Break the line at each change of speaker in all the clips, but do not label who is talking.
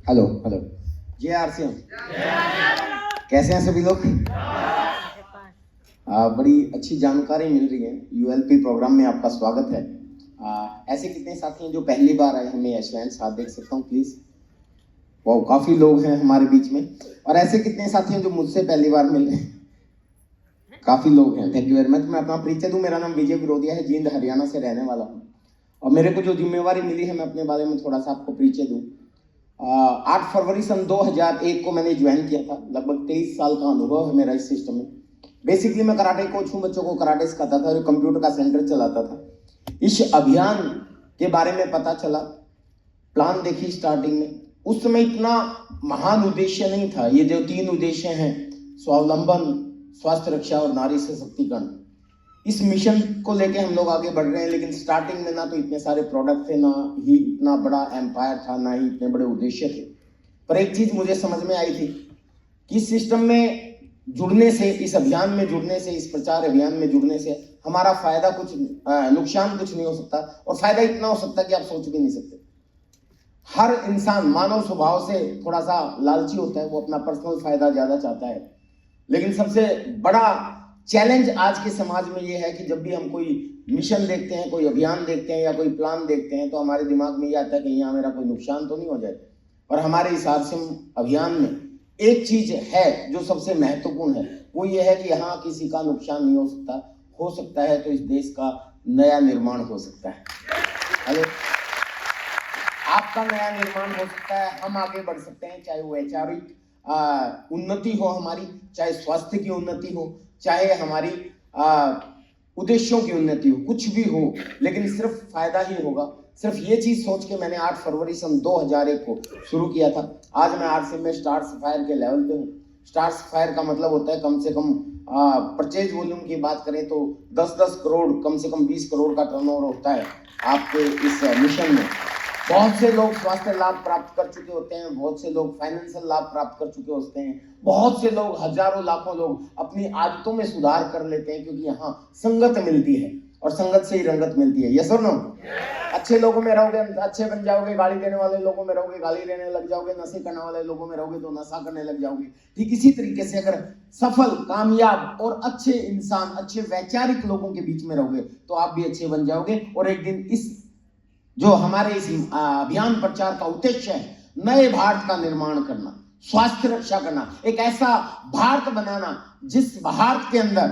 Hello hello J R C कैसे हैं सभी लोग? बड़ी अच्छी जानकारी मिल रही है। यूएलपी प्रोग्राम में आपका स्वागत है। ऐसे कितने साथी हैं जो पहली बार आए? हमें यशवंत साथ देख सकता हूँ प्लीज। वो काफी लोग हैं हमारे बीच में। और ऐसे कितने साथी हैं जो मुझसे पहली बार मिल रहे हैं? काफी लोग हैं। Thank you very much. मैं अपना परिचय दूं। मेरा नाम विजय विरोधिया है, जींद हरियाणा से रहने वाला हूँ। और मेरे को जो जिम्मेवारी मिली है, मैं अपने बारे में थोड़ा सा आपको परिचय दूं। 8 फरवरी सन 2001 को मैंने ज्वाइन किया था। लगभग 23 साल का अनुभव है मेरा इस सिस्टम में। बेसिकली मैं कराटे कोच हूँ, बच्चों को कराटे सिखाता था और कंप्यूटर का सेंटर चलाता था। इस अभियान के बारे में पता चला, प्लान देखी स्टार्टिंग में। उस समय इतना महान उद्देश्य नहीं था। ये जो 3 उद्देश्य हैं, स्वावलंबन, स्वास्थ्य रक्षा और नारी सशक्तिकरण, इस मिशन को लेके हम लोग आगे बढ़ रहे हैं। लेकिन स्टार्टिंग में ना तो इतने सारे प्रोडक्ट थे, ना ही इतना बड़ा एम्पायर था, ना ही इतने बड़े उद्देश्य थे। पर एक चीज मुझे समझ में आई थी कि इस सिस्टम में जुड़ने से, इस अभियान में जुड़ने से, इस प्रचार अभियान में जुड़ने से हमारा फायदा कुछ, नुकसान कुछ नहीं हो सकता। और फायदा इतना हो सकता है कि आप सोच भी नहीं सकते। हर इंसान मानव स्वभाव से थोड़ा सा लालची होता है, वो अपना पर्सनल फायदा ज्यादा चाहता है। लेकिन सबसे बड़ा चैलेंज आज के समाज में ये है कि जब भी हम कोई मिशन देखते हैं, कोई अभियान देखते हैं या कोई प्लान देखते हैं, तो हमारे दिमाग में ये आता है कि यहाँ मेरा कोई नुकसान तो नहीं हो जाए। और हमारे हिसाब से अभियान में एक चीज है जो सबसे महत्वपूर्ण है, वो ये है कि यहाँ किसी का नुकसान नहीं हो सकता है तो इस देश का नया निर्माण हो सकता है। हेलो, आपका नया निर्माण हो सकता है, हम आगे बढ़ सकते हैं। चाहे वो वैचारिक उन्नति हो हमारी, चाहे स्वास्थ्य की उन्नति हो, चाहे हमारी उद्देश्यों की उन्नति हो, कुछ भी हो, लेकिन सिर्फ फायदा ही होगा। सिर्फ ये चीज सोच के मैंने 8 फरवरी सन 2001 को शुरू किया था। आज मैं आरसी में स्टार्स फायर के लेवल पे हूँ। स्टार्स फायर का मतलब होता है कम से कम परचेज वॉल्यूम की बात करें तो 10-10 करोड़, कम से कम 20 करोड़ का टर्नओवर होता है आपके इस मिशन में। बहुत से लोग स्वास्थ्य लाभ प्राप्त कर चुके होते हैं, बहुत से लोग फाइनेंशियल लाभ प्राप्त कर चुके होते हैं, बहुत से लोग, हजारों लाखों लोग अपनी आदतों में सुधार कर लेते हैं, क्योंकि यहाँ संगत मिलती है और संगत से ही रंगत मिलती है। यस और नो? अच्छे लोगों में रहोगे, अच्छे बन जाओगे। गाली देने वाले लोगों में रहोगे, गाली देने लग जाओगे। नशे करने वाले लोगों में रहोगे तो नशा करने लग जाओगे। ठीक इसी तरीके से अगर सफल, कामयाब और अच्छे इंसान, अच्छे वैचारिक लोगों के बीच में रहोगे तो आप भी अच्छे बन जाओगे। और एक दिन इस जो हमारे इस अभियान प्रचार का उद्देश्य है, नए भारत का निर्माण करना, स्वास्थ्य रक्षा करना, एक ऐसा भारत बनाना जिस भारत के अंदर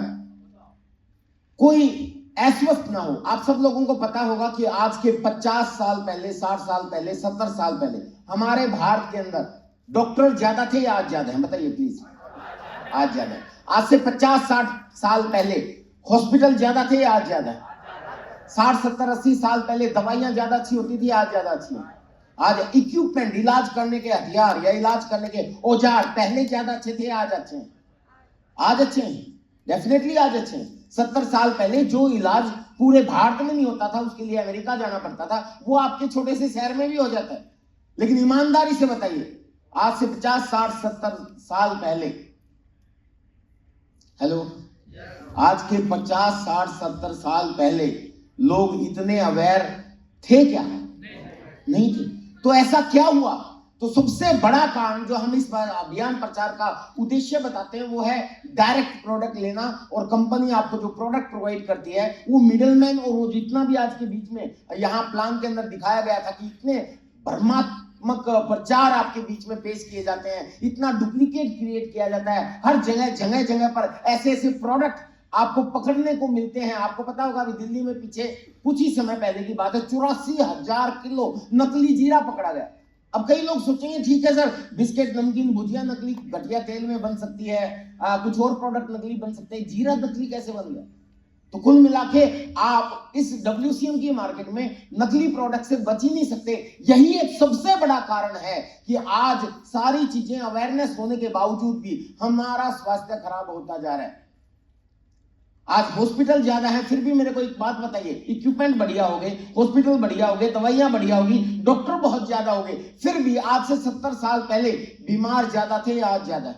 कोई अस्वस्थ ना हो। आप सब लोगों को पता होगा कि आज के 50 साल पहले, 60 साल पहले, 70 साल पहले हमारे भारत के अंदर डॉक्टर ज्यादा थे या आज ज्यादा है? बताइए प्लीज। आज ज्यादा है। आज से 50-60 साल पहले हॉस्पिटल ज्यादा थे या आज ज्यादा है? 60-70-80 साल पहले दवाइयां ज्यादा अच्छी होती थी, आज ज्यादा अच्छी है? आज इक्विपमेंट, इलाज करने के हथियार या इलाज करने के औजार पहले ज्यादा अच्छे थे, आज अच्छे हैं? आज अच्छे हैं, डेफिनेटली आज अच्छे हैं। 70 साल पहले जो इलाज पूरे भारत में नहीं होता था, उसके लिए अमेरिका जाना पड़ता था, वो आपके छोटे से शहर में भी हो जाता है। लेकिन ईमानदारी से बताइए, आज से 50, 60, 70 साल पहले, हेलो, आज के 50, 60, 70 साल पहले लोग इतने अवेयर थे क्या? नहीं थे। तो ऐसा क्या हुआ? तो सबसे बड़ा कारण जो हम इस बार अभियान प्रचार का उद्देश्य बताते हैं, वो है डायरेक्ट प्रोडक्ट लेना। और कंपनी आपको जो प्रोडक्ट प्रोवाइड करती है, वो मिडलमैन और वो जितना भी आज के बीच में यहाँ प्लान के अंदर दिखाया गया था कि इतने भ्रमात्मक प्रचार आपके बीच में पेश किए जाते हैं, इतना डुप्लीकेट क्रिएट किया जाता है, हर जगह जगह पर ऐसे ऐसे प्रोडक्ट आपको पकड़ने को मिलते हैं। आपको पता होगा अभी दिल्ली में पीछे कुछ ही समय पहले की बात है, 84,000 किलो नकली जीरा पकड़ा गया। अब कई लोग सोचेंगे ठीक है सर, बिस्किट, नमकीन, भुजिया नकली घटिया तेल में बन सकती है, कुछ और प्रोडक्ट नकली बन सकते हैं, जीरा नकली कैसे बन गया? तो कुल मिला के आप इस WCM की मार्केट में नकली प्रोडक्ट से बच ही नहीं सकते। यही एक सबसे बड़ा कारण है कि आज सारी चीजें अवेयरनेस होने के बावजूद भी हमारा स्वास्थ्य खराब होता जा रहा है। आज हॉस्पिटल ज्यादा है, फिर भी मेरे को एक बात बताइए, इक्विपमेंट बढ़िया हो गए, हॉस्पिटल बढ़िया हो गए, दवाइयां बढ़िया होगी, डॉक्टर बहुत ज्यादा हो गए, फिर भी आज से 70 साल पहले बीमार ज्यादा थे या आज ज्यादा है?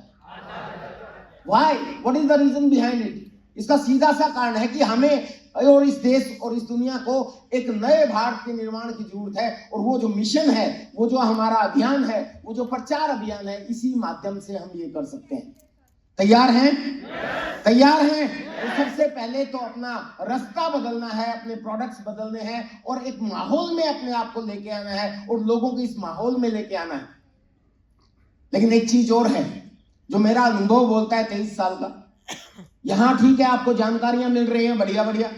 Why? What is the reason behind it? इसका सीधा सा कारण है कि हमें और इस देश और इस दुनिया को एक नए भारत के निर्माण की जरूरत है। और वो जो मिशन है, वो जो हमारा अभियान है, वो जो प्रचार अभियान है, इसी माध्यम से हम ये कर सकते हैं। तैयार हैं? तैयार हैं? तो सबसे पहले तो अपना रास्ता बदलना है, अपने प्रोडक्ट्स बदलने हैं और एक माहौल में अपने आप को लेके आना है और लोगों को इस माहौल में लेके आना है। लेकिन एक चीज और है जो मेरा अनुभव बोलता है 23 साल का। यहां ठीक है, आपको जानकारियां मिल रही हैं बढ़िया बढ़िया,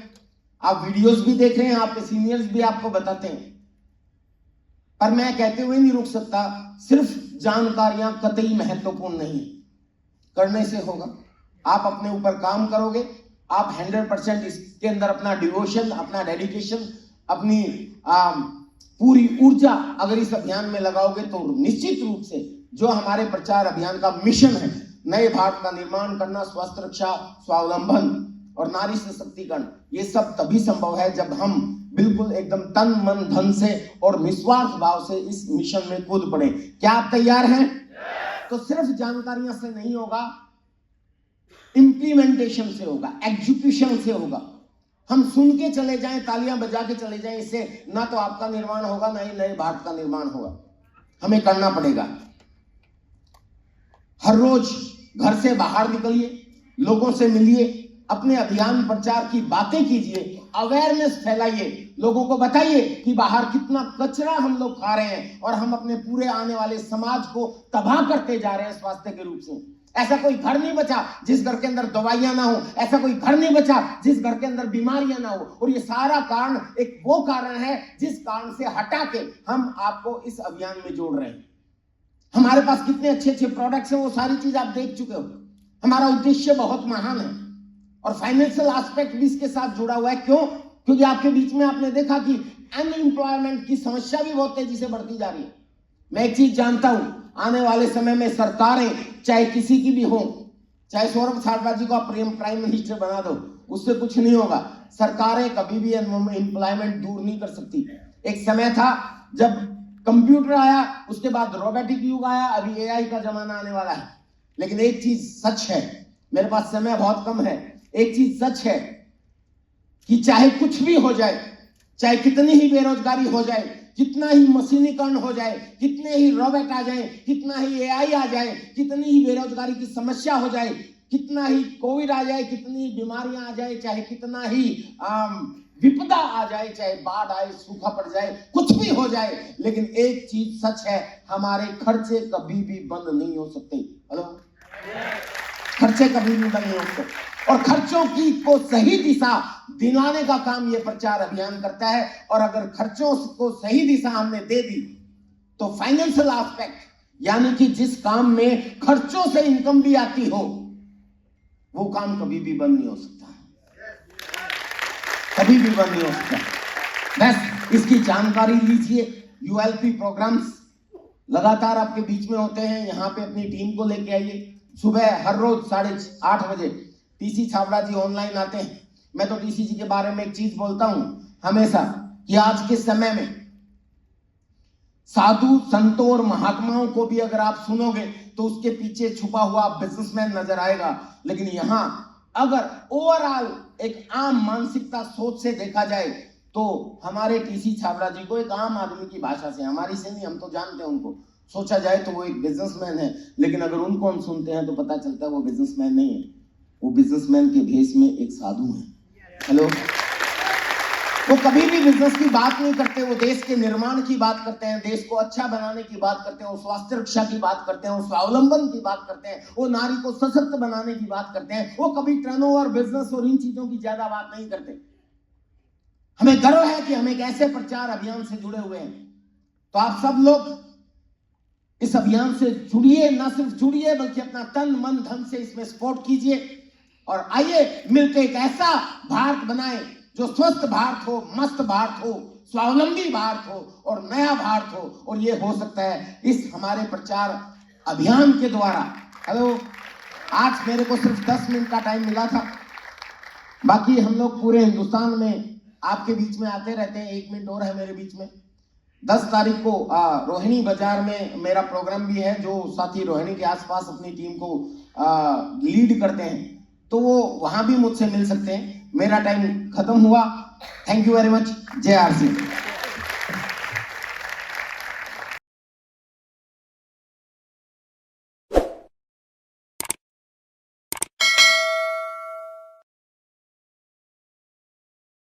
आप वीडियोस भी देख रहे हैं, आपके सीनियर्स भी आपको बताते हैं, पर मैं कहते हुए नहीं रुक सकता, सिर्फ जानकारियां कतई महत्वपूर्ण नहीं, करने से होगा। आप अपने ऊपर काम करोगे, आप 100% इसके अंदर अपना डिवोशन, अपना डेडिकेशन, अपनी पूरी ऊर्जा अगर इस अभियान में लगाओगे तो निश्चित रूप से जो हमारे प्रचार अभियान का मिशन है, नए भारत का निर्माण करना, स्वास्थ्य रक्षा, स्वावलंबन और नारी सशक्तिकरण, ये सब तभी संभव है जब हम बिल्कुल एकदम तन मन धन से और निस्वार्थ भाव से इस मिशन में कूद पड़े। क्या आप तैयार हैं? तो सिर्फ जानकारियां से नहीं होगा, इंप्लीमेंटेशन से होगा, एग्जीक्यूशन से होगा। हम सुन के चले जाएं, तालियां बजा के चले जाएं, इससे ना तो आपका निर्माण होगा, ना ही नए भारत का निर्माण होगा। हमें करना पड़ेगा। हर रोज घर से बाहर निकलिए, लोगों से मिलिए, अपने अभियान प्रचार की बातें कीजिए, अवेयरनेस फैलाइए, लोगों को बताइए कि बाहर कितना कचरा हम लोग खा रहे हैं और हम अपने पूरे आने वाले समाज को तबाह करते जा रहे हैं स्वास्थ्य के रूप से। ऐसा कोई घर नहीं बचा जिस घर के अंदर दवाइयां ना हो, ऐसा कोई घर नहीं बचा जिस घर के अंदर बीमारियां ना हो। और ये सारा कारण एक वो कारण है जिस कारण से हटा के हम आपको इस अभियान में जोड़ रहे हैं। हमारे पास कितने अच्छे अच्छे प्रोडक्ट्स हैं, वो सारी चीज आप देख चुके हो। हमारा उद्देश्य बहुत महान है और फाइनेंशियल एस्पेक्ट भी इसके साथ जुड़ा हुआ है। क्यों? क्योंकि आपके बीच में आपने देखा कि अनएम्प्लॉयमेंट की समस्या भी बहुत तेजी से बढ़ती जा रही है। मैं एक चीज जानता हूं, आने वाले समय में सरकारें चाहे किसी की भी हो, चाहे सौरभ छात्रा जी को आप प्राइम मिनिस्टर बना दो, उससे कुछ नहीं होगा। सरकारें कभी भी एम्प्लॉयमेंट दूर नहीं कर सकती। एक समय था जब कंप्यूटर आया, उसके बाद रोबोटिक युग आया, अभी एआई का जमाना आने वाला है। लेकिन एक चीज सच है, मेरे पास समय बहुत कम है, एक चीज सच है कि चाहे कुछ भी हो जाए, चाहे कितनी ही बेरोजगारी हो जाए, कितना ही मशीनीकरण हो जाए, कितने ही रोबोट आ जाए, कितना ही एआई आ जाए, कितनी ही बेरोजगारी की समस्या हो जाए, कितना ही कोविड आ जाए, कितनी ही बीमारियां आ जाए, चाहे कितना ही विपदा आ जाए, चाहे बाढ़ आए, सूखा पड़ जाए, कुछ भी हो जाए, लेकिन एक चीज सच है, हमारे खर्चे कभी भी बंद नहीं हो सकते। हेलो, खर्चे कभी भी बंद नहीं हो सकते। और खर्चों की को सही दिशा दिलाने का काम ये प्रचार अभियान करता है। और अगर खर्चों को सही दिशा हमने दे दी तो फाइनेंशियल एस्पेक्ट, यानी कि जिस काम में खर्चों से इनकम भी आती हो, वो काम कभी भी बंद नहीं हो सकता, कभी भी बंद नहीं हो सकता। बस इसकी जानकारी लीजिए। यूएलपी प्रोग्राम्स लगातार आपके बीच में होते हैं। यहाँ पे अपनी टीम को लेके आइए। सुबह हर रोज 8:30 बजे टीसी छाबड़ा जी ऑनलाइन आते हैं। मैं तो टीसी जी के बारे में एक चीज बोलता हूं हमेशा कि आज के समय में साधु संतों और महात्माओं को भी अगर आप सुनोगे तो उसके पीछे छुपा हुआ बिजनेसमैन नजर आएगा। लेकिन यहां अगर ओवरऑल एक आम मानसिकता सोच से देखा जाए तो हमारे टीसी छाबड़ा जी को एक आम आदमी की भाषा से, हमारी से नहीं, हम तो जानते हैं उनको, सोचा जाए तो वो एक बिजनेसमैन है। लेकिन अगर उनको हम सुनते हैं तो पता चलता है वो बिजनेसमैन नहीं है, वो बिजनेसमैन के भेष में एक साधु है। हेलो, वो कभी भी बिजनेस की बात नहीं करते, वो देश के निर्माण की बात करते हैं, देश को अच्छा बनाने की बात करते हैं, वो स्वास्थ्य रक्षा की बात करते हैं, वो स्वावलंबन की बात करते हैं, वो नारी को सशक्त बनाने की बात करते हैं। वो कभी टर्नओवर, बिजनेस और इन चीजों की ज्यादा बात नहीं करते। हमें गर्व है कि हम एक ऐसे प्रचार अभियान से जुड़े हुए हैं। तो आप सब लोग इस अभियान से जुड़िए, ना सिर्फ जुड़िए बल्कि अपना तन मन धन से इसमें सपोर्ट कीजिए और आइए मिलकर एक ऐसा भारत बनाएं जो स्वस्थ भारत हो, मस्त भारत हो, स्वावलंबी भारत हो और नया भारत हो। और ये हो सकता है इस हमारे प्रचार अभियान के द्वारा। हेलो, आज मेरे को सिर्फ 10 मिनट का टाइम मिला था, बाकी हम लोग पूरे हिंदुस्तान में आपके बीच में आते रहते हैं। 1 मिनट और है मेरे बीच में। 10 तारीख को रोहिणी बाजार में मेरा प्रोग्राम भी है, जो साथी रोहिणी के आसपास अपनी टीम को लीड करते हैं। तो वो वहां भी मुझसे मिल सकते हैं। मेरा टाइम खत्म हुआ। Thank you very much. जय आर सी।